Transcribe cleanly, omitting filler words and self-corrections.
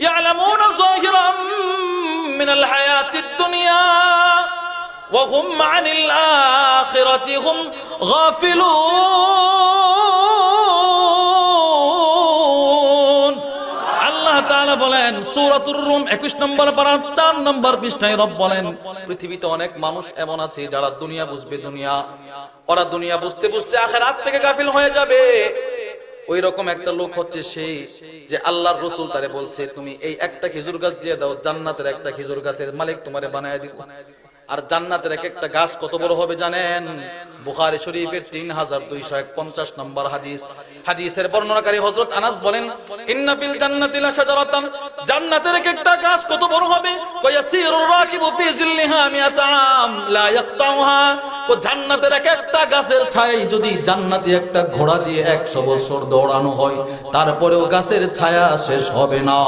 ইয়ালামুনা যাহিরাম মিনাল হায়াতিদ দুনিয়া ওয়া হুম আনিল আখিরাতি হুম গাফিলুন। আল্লাহ তাআলা বলেন সূরাতুর রুম 21 নম্বর পারা 4 নম্বর পৃষ্ঠায় রব বলেন, পৃথিবীতে অনেক মানুষ এমন আছে যারা দুনিয়া বুঝবে দুনিয়া, ওরা দুনিয়া বুঝতে বুঝতে আখিরাত থেকে গাফিল হয়ে যাবে। ওই রকম একটা লোক হচ্ছে সেই যে আল্লাহর রাসূল তারে বলছে, তুমি এই একটা খেজুর গাছ দিয়ে দাও, জান্নাতের একটা খেজুর গাছের মালিক তোমারে বানায় দিব। আর জান্নাতের এক একটা গাছ কত বড় হবে জানেন? বুখারী শরীফের 3251 নম্বর হাদিস। হাদিসের বর্ণনাকারী হযরত আনাস বলেন, ইন্না ফিল জান্নাতি লাশাজারাতান, জান্নাতের এক একটা গাছ কত বড় হবে, ওয়াসিরুর রাকিবু ফি জিল্লিহা মিয়াতাম লা ইয়াকতাউহা। তো জান্নাতের এক একটা গাছের ছায়ায় যদি জান্নাতি একটা ঘোড়া দিয়ে 100 বছর দৌড়ানো হয়, তারপরেও গাছের ছায়া শেষ হবে না।